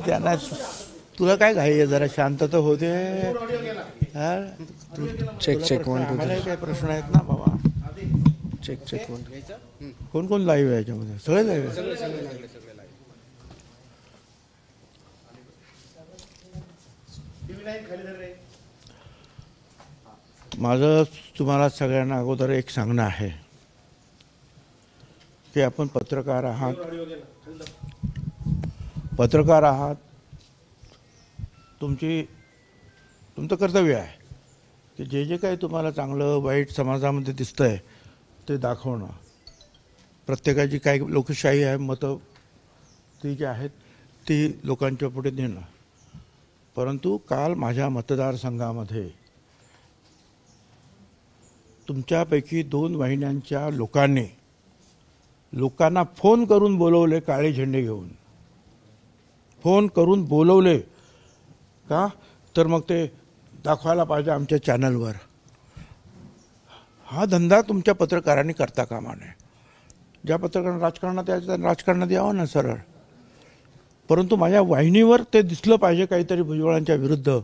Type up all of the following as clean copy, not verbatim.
त्यांना तुला काय घाई आहे, जरा शांतता होते. चेक चेक वन मला काय प्रश्न आहेत ना बाबा. Check check one. कोण कोण लाईव्ह आहे याच्यामध्ये? सगळे लाईव्ह आहे. माझं तुम्हाला सगळ्यांना अगोदर एक सांगणं आहे की आपण पत्रकार आहात. पत्रकार आहात, तुमचं कर्तव्य आहे की जे जे काही तुम्हाला चांगलं वाईट समाजामध्ये दिसतंय ते दाखवणं. प्रत्येकाची काही लोकशाही आहे, मतं ती जी आहेत ती लोकांच्या पुढे नेणं. परंतु काल माझ्या मतदारसंघामध्ये तुमच्यापैकी 2 वाहिन्यांच्या लोकांना फोन करून बोलवले, काळे झेंडे घेऊन फोन करून बोलवले. का तर मग ते दाखवायला पाहिजे आमच्या चॅनलवर. हा धंदा तुमच्या पत्रकारांनी करता कामा नये. ज्या पत्रकारांना राजकारणात यायचं त्यांना राजकारणात यावं ना सरळ. परंतु माझ्या वाहिनीवर ते दिसलं पाहिजे काहीतरी भुजबळांच्या विरुद्ध,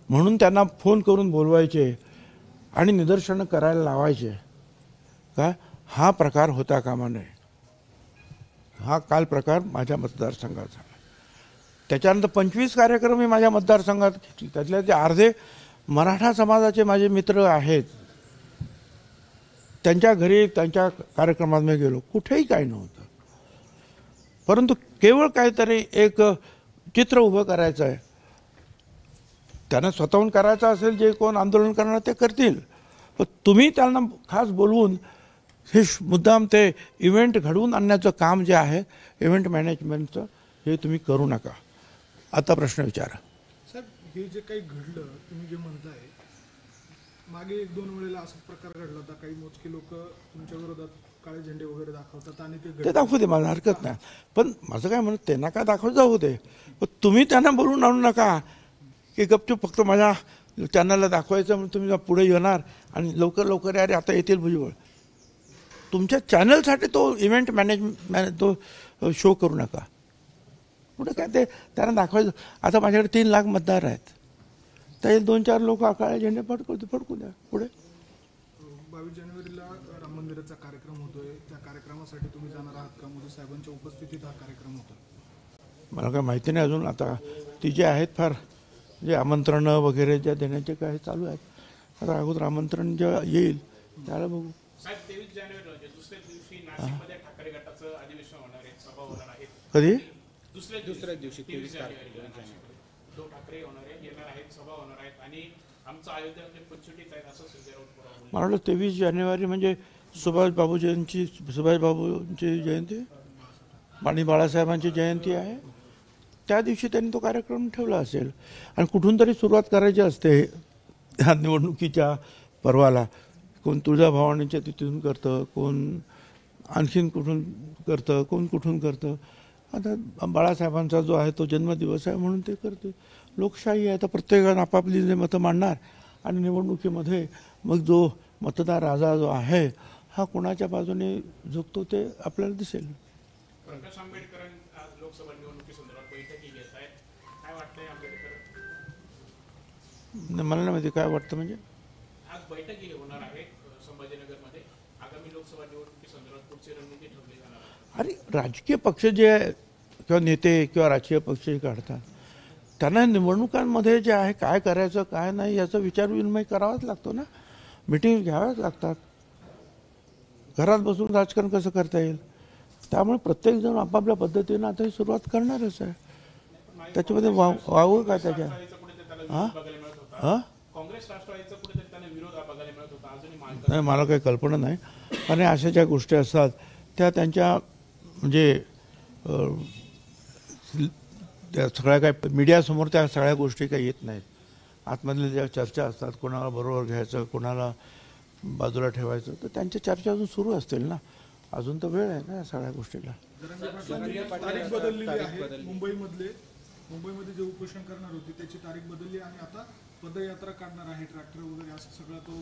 म्हणून त्यांना फोन करून बोलवायचे आणि निदर्शनं करायला लावायचे. का हा प्रकार होता कामा नये. हा काल प्रकार माझ्या मतदारसंघात झाला. त्याच्यानंतर 25 कार्यक्रम मी माझ्या मतदारसंघात घेतले. त्यातल्या ते अर्धे मराठा समाजाचे माझे मित्र आहेत. त्यांच्या घरी त्यांच्या कार्यक्रमात मी गेलो, कुठेही काही नव्हतं. परंतु केवळ काहीतरी एक चित्र उभं करायचं आहे. त्यांना स्वतःहून करायचं असेल, जे कोण आंदोलन करणार ते करतील. पण तुम्ही त्यांना खास बोलवून हे मुद्दाम ते इव्हेंट घडवून आणण्याचं काम जे आहे इव्हेंट मॅनेजमेंटचं, हे तुम्ही करू नका. आता प्रश्न विचारा. साहेब, हे जे काही घडलं तुम्ही जे म्हणताय, मागे 1-2 वेळेला असा प्रकार घडला होता. काही मोजके लोक तुमच्या विरोधात काळे झेंडे वगैरे दाखवतात आणि ते दाखवू दे, मला हरकत नाही. पण माझं काय म्हणत, त्यांना काय दाखवत जाऊ दे, पण तुम्ही त्यांना बोलून आणू नका की गपचूप फक्त माझ्या चॅनलला दाखवायचं म्हणून तुम्ही पुढे येणार आणि लवकर अरे आता येतील भुजबळ. तुमच्या चॅनलसाठी तो इव्हेंट मॅनेजमेंट तो शो करू नका. पुढे काय ते त्यांना दाखवायचं. आता माझ्याकडे 3 लाख मतदार आहेत, तर 2-4 लोक काळे झेंडे फडकू द्या. पुढे 22 जानेवारीला राम मंदिराचा कार्यक्रम होतोय. त्या कार्यक्रमासाठी तुम्ही जाणार आहात का? मोदी साहेबांच्या उपस्थितीत हा कार्यक्रम होतो. मला काय माहिती नाही अजून. आता ती जे आहेत फार जे आमंत्रणं वगैरे ज्या देण्याचे काय चालू आहेत. आता अगोदर आमंत्रण जेव्हा येईल त्याला बघू. कधी? दुसऱ्या दिवशी 23 तारखेला ठाकरे येणार आहेत, सभा होणार आहेत आणि आमचं अयोध्यामध्ये पंचवटीत आहे असं मला वाटलं 23 जानेवारी म्हणजे सुभाष बाबूंची जयंती आणि बाळासाहेबांची जयंती आहे. त्या दिवशी त्यांनी तो कार्यक्रम ठेवला असेल आणि कुठून तरी सुरुवात करायची असते ह्या निवडणुकीच्या पर्वाला. कोण तुळजाभवानीच्या तिथून करतं, कोण आणखीन कुठून करतं, कोण कुठून करतं. आता बाळासाहेबांचा जो आहे तो जन्मदिवस आहे म्हणून ते करते. लोकशाही आहे. आता प्रत्येकानं आपापली जे मतं मांडणार आणि निवडणुकीमध्ये मग जो मतदार राजा जो आहे हा कोणाच्या बाजूने झुकतो ते आपल्याला दिसेल. प्रकाश आंबेडकर आज लोकसभा निवडणुकीसंदर्भात बैठकी घेत आहेत. काय वाटतंय आंबेडकर? मला नाही माहिती काय वाटतं. म्हणजे आज बैठकी होणार आहे संभाजीनगरमध्ये. आगामी लोकसभा निवडणुकीसंदर्भात पुढची रणनीती ठरवली जाणार आहे. अरे राजकीय पक्ष जे किंवा नेते किंवा राजकीय पक्ष काढतात त्यांना निवडणुकांमध्ये जे आहे काय करायचं काय नाही याचा विचारविनिमय करावाच लागतो ना. मिटिंग घ्याव्याच लागतात. घरात बसून राजकारण कसं करता येईल. त्यामुळे प्रत्येकजण आपापल्या पद्धतीनं आता ही सुरुवात करणारच आहे. त्याच्यामध्ये वावं काय त्याच्या नाही मला काही कल्पना नाही. आणि अशा ज्या गोष्टी असतात त्या त्यांच्या म्हणजे त्या सगळ्या काय मीडियासमोर त्या सगळ्या गोष्टी काही येत नाहीत. आतमधल्या ज्या चर्चा असतात कोणाला बरोबर घ्यायचं कोणाला बाजूला ठेवायचं तर त्यांच्या चर्चा अजून सुरू असतील ना. अजून तर वेळ आहे ना या सगळ्या गोष्टीला. तारीख बदललेली आहे. मुंबईमधले मुंबईमध्ये जे उपोषण करणार होते त्याची तारीख बदलली आणि आता पदयात्रा काढणार आहे, ट्रॅक्टर वगैरे असं सगळं तो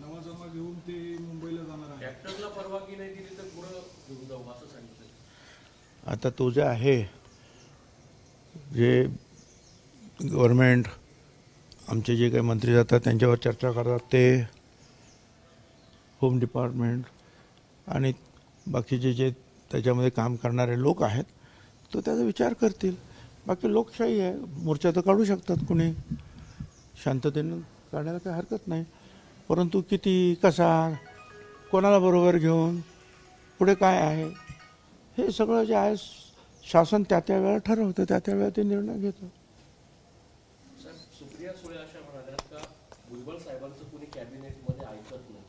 लवाजमा घेऊन ते मुंबईला जाणार आहे. ट्रॅक्टरला परवानगी नाही दिली तर पुढं घेऊन जाऊ असं सांगितलं. आता तो जे आहे, जे गव्हर्नमेंट आमचे जे काही मंत्री जातात त्यांच्यावर चर्चा करतात, ते होम डिपार्टमेंट आणि बाकीचे जे त्याच्यामध्ये काम करणारे लोक आहेत तो त्याचा विचार करतील. बाकी लोकशाही आहे, मोर्चा तर काढू शकतात कुणी, शांततेनं काढायला काही हरकत नाही. परंतु किती, कसा, कोणाला बरोबर घेऊन, पुढे काय आहे, हे सगळं जे आहे शासन त्या वेळेला ठरवतं, त्या वेळेला ते निर्णय घेतं. साहेब, सुप्रिया सुळे अशा म्हणाल्यात का भुजबळ साहेबांचं कुणी कॅबिनेटमध्ये ऐकत नाही.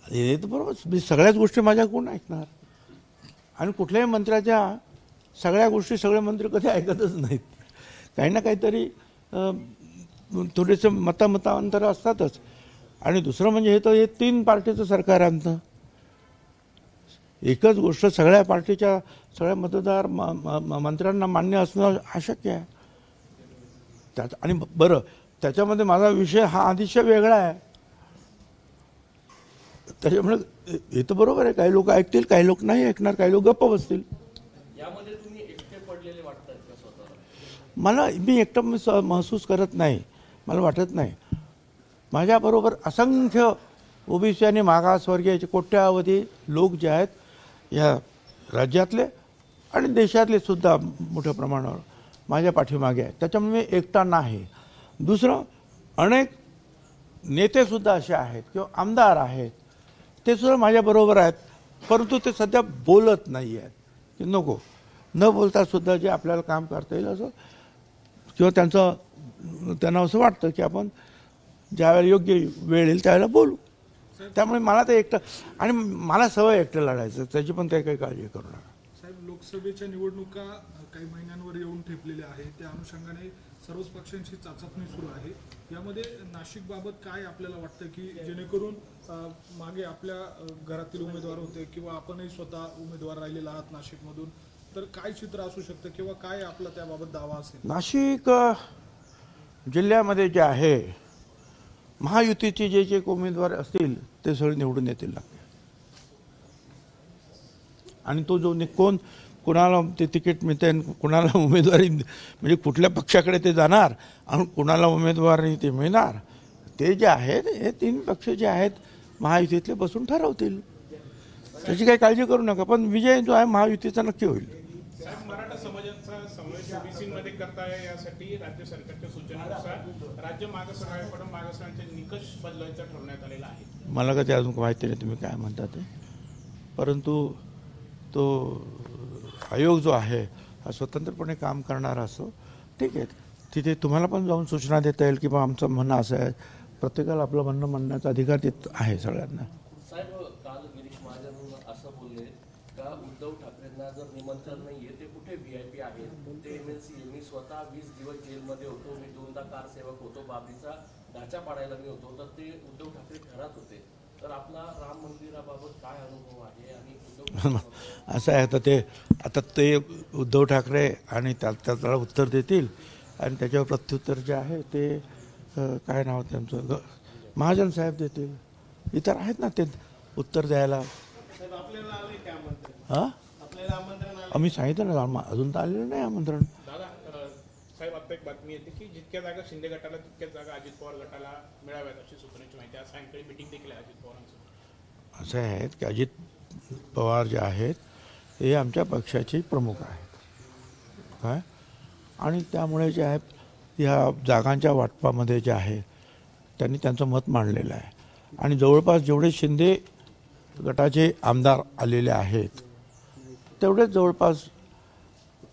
हे तर बरोबर, मी सगळ्याच गोष्टी माझ्या कोण ऐकणार, आणि कुठल्याही मंत्र्याच्या सगळ्या गोष्टी सगळे मंत्री कधी ऐकतच नाहीत. काही ना काहीतरी थोडेसे मतांतर असतातच. आणि दुसरं म्हणजे हे तर हे 3 पार्टीचं सरकार आहे आमचं. एकच गोष्ट सगळ्या पार्टीच्या सगळ्या मतदार मंत्र्यांना मान्य असणं अशक्य आहे. त्यात आणि बरं, त्याच्यामध्ये माझा विषय हा अतिशय वेगळा आहे. त्याच्यामुळे हे तर बरोबर आहे, काही लोक ऐकतील, काही लोक नाही ऐकणार, काही लोक गप्प बसतील. यामध्ये तुम्ही एकटे पडलेले वाटतात का स्वतःला? मी एकटं महसूस करत नाही, मला वाटत नाही. माझ्याबरोबर असंख्य ओबीसी आणि मागासवर्गीयाचे कोट्यावधी लोक जे आहेत या राज्यातले आणि देशातले सुद्धा मोठ्या प्रमाणावर माझ्या पाठीमागे आहेत. त्याच्यामुळे मी एकटा नाही. दुसरं, अनेक नेतेसुद्धा असे आहेत किंवा आमदार आहेत, ते सुद्धा माझ्याबरोबर आहेत, परंतु ते सध्या बोलत नाही आहेत की नको, न बोलता सुद्धा जे आपल्याला काम करता येईल असं, किंवा त्यांना असं वाटतं की आपण ज्यावेळेला योग्य वेळ येईल त्यावेळेला बोलू. त्यामुळे मला ते एकटं, आणि मला सवय एकटं लढायचं, त्याची पण काही काळजी करू नका. साहेब, लोकसभेच्या निवडणुका काही महिन्यांवर येऊन ठेपलेल्या आहेत, त्या अनुषंगाने सर्वच पक्षांची चाचपणी सुरू आहे. यामध्ये नाशिक बाबत काय आपल्याला वाटतं की जेणेकरून मागे आपल्या घरातील उमेदवार होते किंवा आपणही स्वतः उमेदवार राहिलेला आहात नाशिकमधून, तर काय चित्र असू शकतं किंवा काय आपला त्याबाबत दावा असेल? नाशिक जिल्ह्यामध्ये जे आहे, महायुतीचे जे उमेदवार असतील ते सगळे निवडून येतील ना. आणि तो जो कोणाला ते तिकीट मिळते, कोणाला उमेदवारी, म्हणजे कुठल्या पक्षाकडे ते जाणार आणि कोणाला उमेदवारी ते मिळणार, ते जे आहेत हे 3 पक्ष जे आहेत महायुतीतले बसून ठरवतील. त्याची काही काळजी करू नका. पण विजय जो आहे महायुतीचा नक्की होईल. मराठा समाजाचा समावेश ओबीसीमध्ये करता यासाठी राज्य सरकारच्या सूचनेनुसार राज्य मागासवर्गीय मागासवर्गीयांचे निकष बदलायचा ठरवण्यात आलेला आहे. मला का ते अजून माहिती नाही तुम्ही काय म्हणता ते, परंतु तो आयोग जो आहे हा स्वतंत्रपणे काम करणारा असो, ठीक आहे. तिथे तुम्हाला पण जाऊन सूचना देता येईल की बा आमचं म्हणणं असं आहे. प्रत्येकाला आपलं म्हणणं म्हणण्याचा अधिकार तिथं आहे सगळ्यांना. साहेब, काल गिरीश महाजन असं बोलले का उद्धव ठाकरेंना जर निमंत्रण नाहीये, ते कुठे VIP आहेत, ते MLC, मी स्वतः 20 दिवस जेलमध्ये होतो, मी 2दा कारसेवक होतो, बाबरीचा ढाचा पाडायला मी होतो, तर ते उद्धव ठाकरे घरात होते. तर आपला राम मंदिराबाबत काय अनुभव आहे? आणि असं आहे, आता ते उद्धव ठाकरे आणि त्याला उत्तर देतील, आणि त्याच्यावर प्रत्युत्तर जे आहे ते काय नाव त्यांचं महाजन साहेब देतील. इतर आहेत ना ते उत्तर द्यायला. हां, आम्ही सांगितलं ना, अजून तर आलेलं नाही आमंत्रण. दादा साहेब, आता एक बातमी येते की जितक्या जागा शिंदे गटाला तितक्याच जागा अजित पवार गटाला मिळाव्यात अशी सूचनेची माहिती. आज सायंकाळी मिटिंग देखील आहे अजित पवारांचं. असं आहे की अजित पवार जे आहेत हे आमच्या पक्षाचे प्रमुख आहेत काय, आणि त्यामुळे जे आहे ह्या जागांच्या वाटपामध्ये जे आहे त्यांनी त्यांचं मत मांडलेलं आहे. आणि जवळपास जेवढे शिंदे गटाचे आमदार आलेले आहेत तेवढेच जवळपास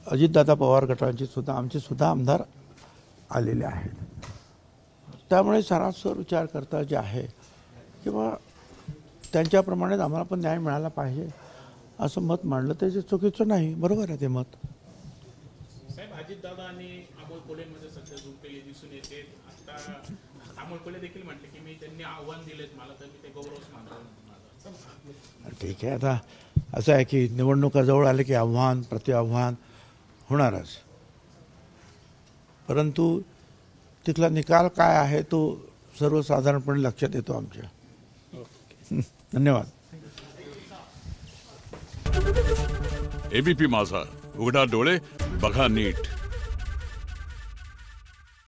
अजितदादा पवार गटांचे सुद्धा आमचे सुद्धा आमदार आलेले आहेत. त्यामुळे सरासर विचार करता जे आहे किंवा त्यांच्याप्रमाणेच आम्हाला पण न्याय मिळाला पाहिजे असं मत मांडलं ते चुकीचं नाही, बरोबर आहे ते मत. साहेब, अजितदादा आणि अमोल कोल्हेंमध्ये सध्या जुळलेली दिसून येते. आता अमोल कोल्हे देखील म्हटले की मी त्यांनी आव्हान दिलेत मला, तर मी ते गौरवच मानतो. ठीक आहे. आता असं आहे की निवडणुका जवळ आले की आव्हान प्रतिआव्हान होणारच. परंतु तिथला निकाल काय आहे तो सर्वसाधारणपणे लक्षात येतो आमच्या. धन्यवाद. एबीपी माझा, उघडा डोळे बघा नीट.